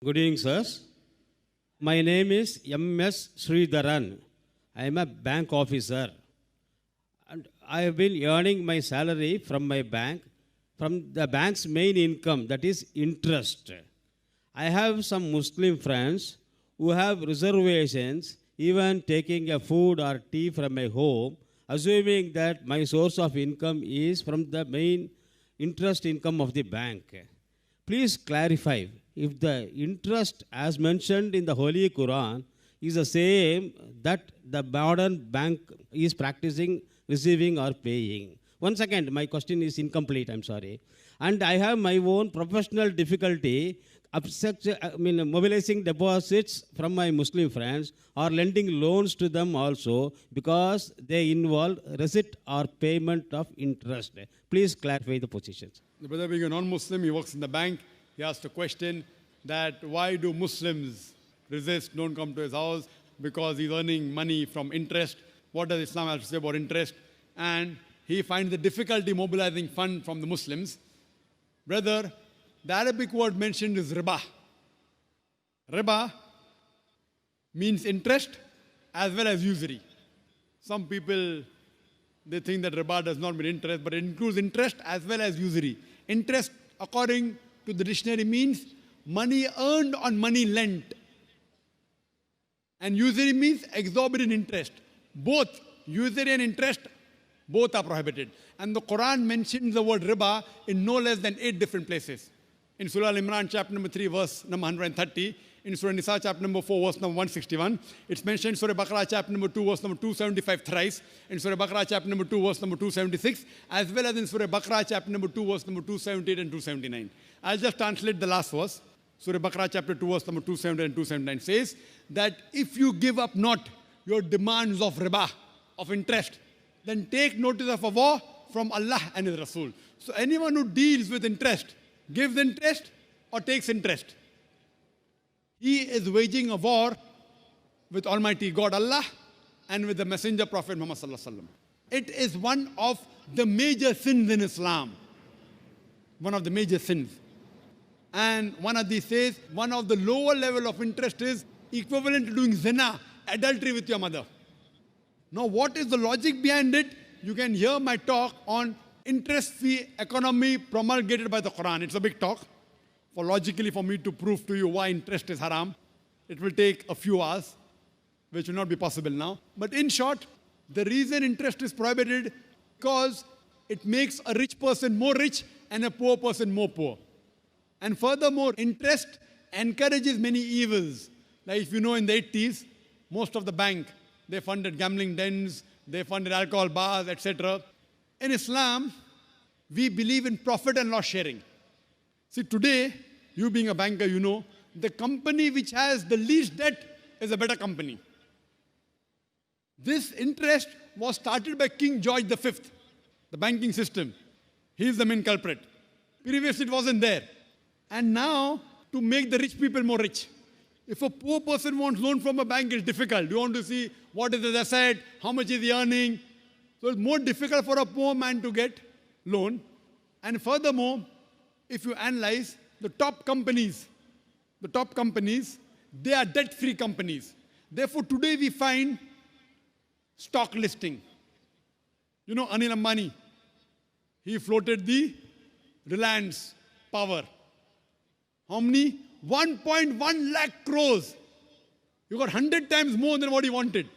Good evening, sirs. My name is M.S. Sridharan. I am a bank officer. And I have been earning my salary from my bank, from the bank's main income, that is interest. I have some Muslim friends who have reservations, even taking a food or tea from my home, assuming that my source of income is from the main interest income of the bank. Please clarify if the interest as mentioned in the Holy Quran is the same that the modern bank is practicing receiving or paying. One second, my question is incomplete, I'm sorry. And I have my own professional difficulty mobilizing deposits from my Muslim friends or lending loans to them also because they involve receipt or payment of interest. Please clarify the positions. The brother being a non-Muslim, he works in the bank. He asked a question that why do Muslims resist, don't come to his house? Because he's earning money from interest. What does Islam have to say about interest? And he finds the difficulty mobilizing fund from the Muslims. Brother, the Arabic word mentioned is riba. Riba means interest as well as usury. Some people, they think that riba does not mean interest, but it includes interest as well as usury. Interest, according to the dictionary, means money earned on money lent. And usury means exorbitant interest. Both usury and interest, both are prohibited. And the Quran mentions the word riba in no less than 8 different places. In Surah Al-Imran, chapter number 3, verse number 130. In Surah Nisa, chapter number 4, verse number 161. It's mentioned in Surah Baqarah, chapter number 2, verse number 275 thrice. In Surah Baqarah, chapter number 2, verse number 276. As well as in Surah Baqarah, chapter number 2, verse number 278 and 279. I'll just translate the last verse. Surah Baqarah, chapter 2, verse number 278 and 279 says that if you give up not your demands of riba, of interest, then take notice of a war from Allah and His Rasul. So anyone who deals with interest, gives interest or takes interest, he is waging a war with Almighty God Allah and with the Messenger Prophet Muhammad Sallallahu Alaihi Wasallam. It is one of the major sins in Islam. One of the major sins. And one of these says, one of the lower level of interest is equivalent to doing zina, adultery with your mother. Now what is the logic behind it? You can hear my talk on interest-free economy promulgated by the Quran. It's a big talk. Logically for me to prove to you why interest is haram, it will take a few hours, which will not be possible now. But in short, the reason interest is prohibited because it makes a rich person more rich and a poor person more poor. And furthermore, interest encourages many evils. Like if you know in the 80s, most of the bank, they funded gambling dens, they funded alcohol bars, etc. In Islam, we believe in profit and loss sharing. See, today, you being a banker, you know, the company which has the least debt is a better company. This interest was started by King George V, the banking system. He is the main culprit. Previously, it wasn't there. And now, to make the rich people more rich. If a poor person wants loan from a bank, it's difficult. You want to see what is his asset, how much is he earning. So it's more difficult for a poor man to get loan. And furthermore, if you analyze the top companies, they are debt-free companies. Therefore, today we find stock listing. You know Anil Ambani, he floated the Reliance Power. How many? 1.1 lakh crores. You got 100 times more than what he wanted.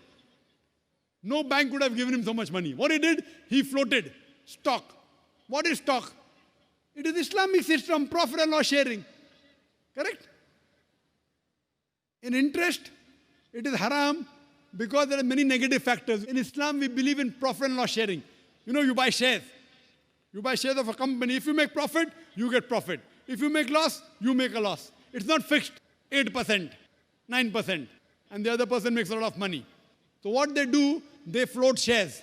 No bank would have given him so much money. What he did? He floated stock. What is stock? It is Islamic system, profit and loss sharing. Correct? In interest, it is haram because there are many negative factors. In Islam, we believe in profit and loss sharing. You know, you buy shares. You buy shares of a company. If you make profit, you get profit. If you make loss, you make a loss. It's not fixed, 8%, 9%. And the other person makes a lot of money. So what they do, they float shares.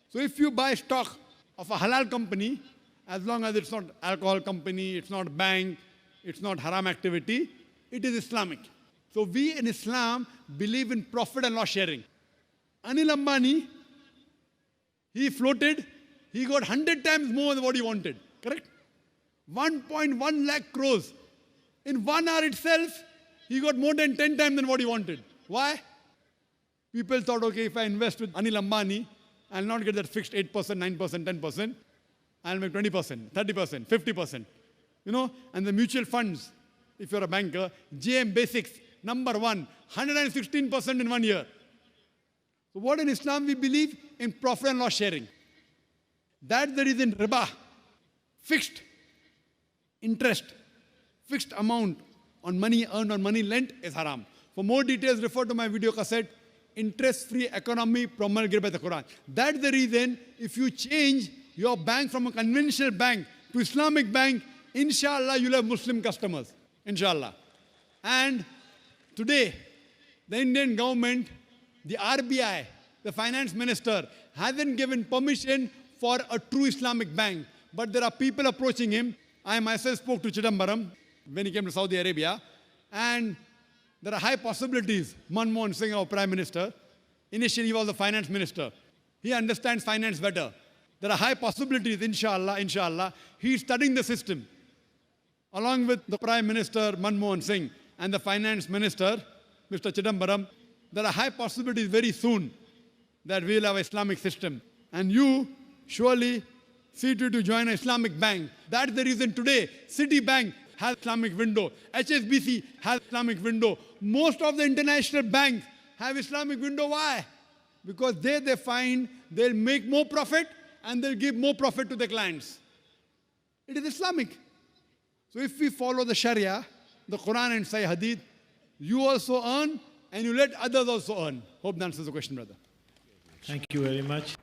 So if you buy stock of a halal company, as long as it's not alcohol company, it's not bank, it's not haram activity, it is Islamic. So we in Islam believe in profit and loss sharing. Anil Ambani, he floated, he got 100 times more than what he wanted, correct? 1.1 lakh crores. In 1 hour itself, He got more than 10 times than what he wanted. Why? People thought, okay, if I invest with Anil Ambani, I'll not get that fixed 8%, 9%, 10%. I'll make 20%, 30%, 50%. You know, and the mutual funds, if you're a banker, JM Basics, number one, 116% in 1 year. So what in Islam we believe? In profit and loss sharing. That's the reason riba, fixed interest, fixed amount on money earned or money lent is haram. For more details, refer to my video cassette, Interest-Free Economy Promulgated by the Quran. That's the reason if you change your bank from a conventional bank to Islamic bank, inshallah, you'll have Muslim customers. Inshallah. And today, the Indian government, the RBI, the finance minister, hasn't given permission for a true Islamic bank. But there are people approaching him. I myself spoke to Chidambaram when he came to Saudi Arabia. And there are high possibilities. Manmohan Singh, our Prime Minister, initially he was the finance minister. He understands finance better. There are high possibilities, inshallah. He's studying the system. Along with the Prime Minister, Manmohan Singh, and the Finance Minister, Mr. Chidambaram, there are high possibilities very soon that we'll have an Islamic system. And you surely see to join an Islamic bank. That's the reason today Citibank has Islamic window. HSBC has Islamic window. Most of the international banks have Islamic window. Why? Because they find they'll make more profit and they'll give more profit to their clients. It is Islamic. So if we follow the Sharia, the Quran and Sahih Hadith, you also earn and you let others also earn. Hope that answers the question, brother. Thank you very much.